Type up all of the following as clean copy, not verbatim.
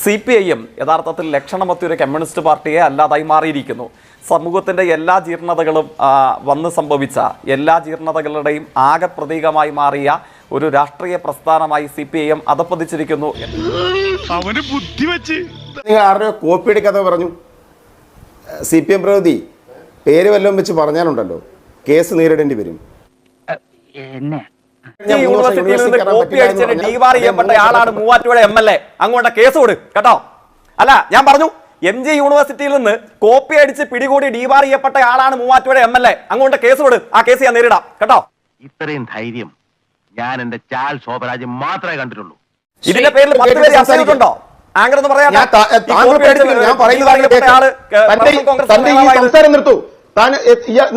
CPIM യഥാർത്ഥത്തിൽ ലക്ഷണമൊത്തൊരു communist പാർട്ടിയെ അല്ലാതായി മാറിയിരിക്കുന്നു. സമൂഹത്തിൻ്റെ എല്ലാ ജീർണതകളും വന്ന് സംഭവിച്ച എല്ലാ ജീർണതകളുടെയും ആകെ പ്രതീകമായി മാറിയ ഒരു രാഷ്ട്രീയ പ്രസ്ഥാനമായി CPIM അധപ്പതിച്ചിരിക്കുന്നു. നിങ്ങൾ ആരുടെയോ കോപ്പിയുടെ കഥ പറഞ്ഞു. CPM പ്രതി പേര് വല്ലതും വെച്ച് പറഞ്ഞാലുണ്ടല്ലോ കേസ് നേരിടേണ്ടി വരും. യൂണിവേഴ്സിറ്റിയിൽ നിന്ന് കോപ്പി അടിച്ചതിന് ഡീവാർ ചെയ്യപ്പെട്ട ആളാണ് മൂവാറ്റുപുഴ MLA. അങ്ങോട്ട് കേസ് കൊടു കേട്ടോ. അല്ല, ഞാൻ പറഞ്ഞു MG യൂണിവേഴ്സിറ്റിയിൽ നിന്ന് കോപ്പി അടിച്ച് പിടികൂടി ഡീവാർ ചെയ്യപ്പെട്ട ആളാണ് മൂവാറ്റുപുഴ MLA. അങ്ങോട്ട് കേസ് കൊടു. ആ കേസ് ഞാൻ നേരിടാം കേട്ടോ. ഇത്രയും ധൈര്യം ഞാൻ എന്റെ ചാൽ ശോഭരാജ് മാത്രമേ കണ്ടിട്ടുള്ളൂ. ഇതിന്റെ പേരിൽ 10 പേര് അസൈനിട്ടുണ്ടോ? ആങ്കർ എന്ന് പറയാം.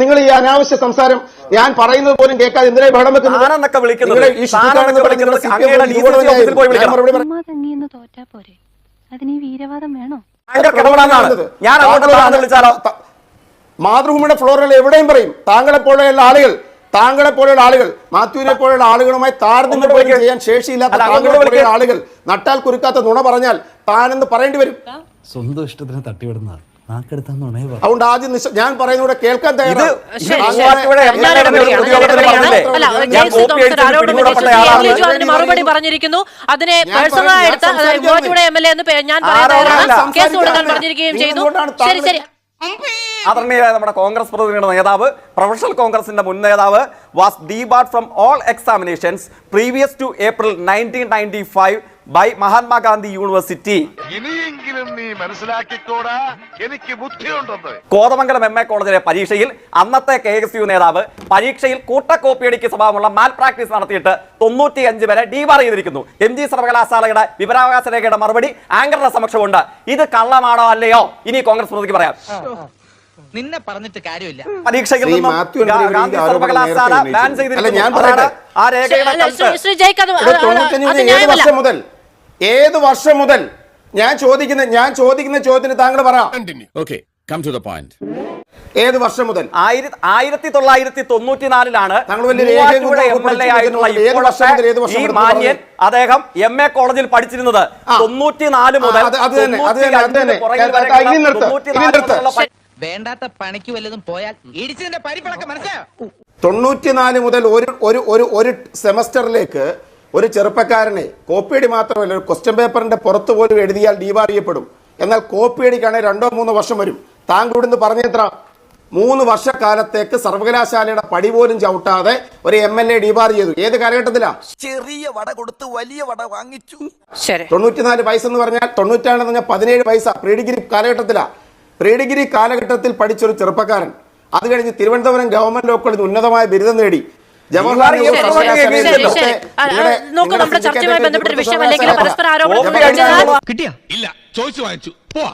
നിങ്ങൾ ഈ അനാവശ്യ സംസാരം ഞാൻ പറയുന്നത് പോലും കേൾക്കാതെ എന്തിനാ ബഹളം വെക്കുന്നത്? മാതൃഭൂമിയുടെ ഫ്ലോറിൽ എവിടെയും പറയും താങ്കളെപ്പോലെയുള്ള ആളുകൾ മാത്യുവിനെ പോലെയുള്ള ആളുകളുമായി താരതമ്യം ചെയ്യാൻ ശേഷിയില്ലാത്ത താങ്കളെപ്പോലെയുള്ള ആളുകൾ നട്ടാൽ കുരുക്കാത്ത നുണ പറഞ്ഞാൽ താനെന്ന് പറയേണ്ടി വരും. സ്വന്തം ഇഷ്ടത്തിന് തട്ടിവിടുന്ന അതുകൊണ്ട് ആദ്യം ഞാൻ പറയുന്നൂടെ കേൾക്കാൻ മറുപടി പറഞ്ഞിരിക്കുന്നു. അതിനെ പേഴ്സണലായി എടുത്ത MLA എന്ന് ഞാൻ കേസ് കൊടുക്കാൻ പറഞ്ഞിരിക്കുകയും ചെയ്തു. ശരി ശരി. ആദരണീയരായ നമ്മുടെ കോൺഗ്രസ് പ്രതിനിധിയുടെ നേതാവ്, പ്രൊഫഷണൽ കോൺഗ്രസിന്റെ മുൻ നേതാവ്, was debarred from all examinations previous to April 1995 by Mahatma Gandhi university. ഇനിയെങ്കിലും നീ മനസ്സിലാക്കിക്കോടാ, എനിക്ക് ബുദ്ധിയുണ്ടെന്ന്. കോതമംഗലം MA കോളേജിലെ പരീക്ഷയിൽ അന്നത്തെ KSU നേതാവ് പരീക്ഷയിൽ കൂട്ടക്കോപ്പിയടിക്ക് സ്വഭാവമുള്ള മാൽ പ്രാക്ടീസ് നടത്തിയിട്ട് 95 വരെ ഡീബാർ ചെയ്തിരിക്കുന്നു. MG സർവകലാശാലയുടെ വിവരാവകാശ രേഖയുടെ മറുപടി ആങ്കറുടെ സമക്ഷമുണ്ട്. ഇത് കള്ളമാണോ അല്ലയോ ഇനി കോൺഗ്രസ് പ്രതിനിധിക്ക് പറയാം. നിന്നെ പറഞ്ഞിട്ട് കാര്യമില്ല. പരീക്ഷയിൽ സർവകലാശാല ബാൻ ചെയ്തിരിക്കുന്നു. ഏത് വർഷം മുതൽ ഞാൻ ചോദിക്കുന്ന ചോദ്യത്തിന് താങ്കൾ പറയാം. ഏത് വർഷം മുതൽ? 1994 മാന്യൻ അദ്ദേഹം MA കോളേജിൽ പഠിച്ചിരുന്നത്. 94 മുതൽ വേണ്ടാത്ത പണിക്ക് വല്ലതും പോയാൽ ഇടിച്ചതിന്റെ പരിപ്പളക്കം മനസ്സിലാവും. 94 മുതൽ ഒരു സെമസ്റ്ററിലേക്ക് ഒരു ചെറുപ്പക്കാരനെ കോപ്പിയടി മാത്രമല്ല ഒരു ക്വസ്റ്റ്യൻ പേപ്പറിന്റെ പുറത്ത് പോലും എഴുതിയാൽ ഡീബാർ ചെയ്യപ്പെടും. എന്നാൽ കോപ്പിയടിക്കാണെങ്കിൽ 2-3 വർഷം വരും. താങ്കളോട് ഇന്ന് പറഞ്ഞെത്ര 3 വർഷക്കാലത്തേക്ക് സർവകലാശാലയുടെ പടി പോലും ചവിട്ടാതെ ഒരു MLA ഡീബാർ ചെയ്തു. ഏത് കാലഘട്ടത്തിലാ? ചെറിയ വട കൊടുത്ത് വലിയ വട വാങ്ങിച്ചു. 94 വയസ്സെന്ന് പറഞ്ഞാൽ 97 17 വയസ്സാ. പ്രീ ഡിഗ്രി കാലഘട്ടത്തിൽ പഠിച്ചൊരു ചെറുപ്പക്കാരൻ അത് കഴിഞ്ഞ് തിരുവനന്തപുരം ഗവൺമെന്റ് ലോ കോളേജിൽ ഉന്നതമായ ബിരുദം നേടി. നമ്മുടെ ചർച്ചയുമായി ബന്ധപ്പെട്ട വിഷയമല്ലെങ്കിൽ പരസ്പര ആരോപണം ഇല്ല, ചോദിച്ചു വാങ്ങിച്ചു പോവാ.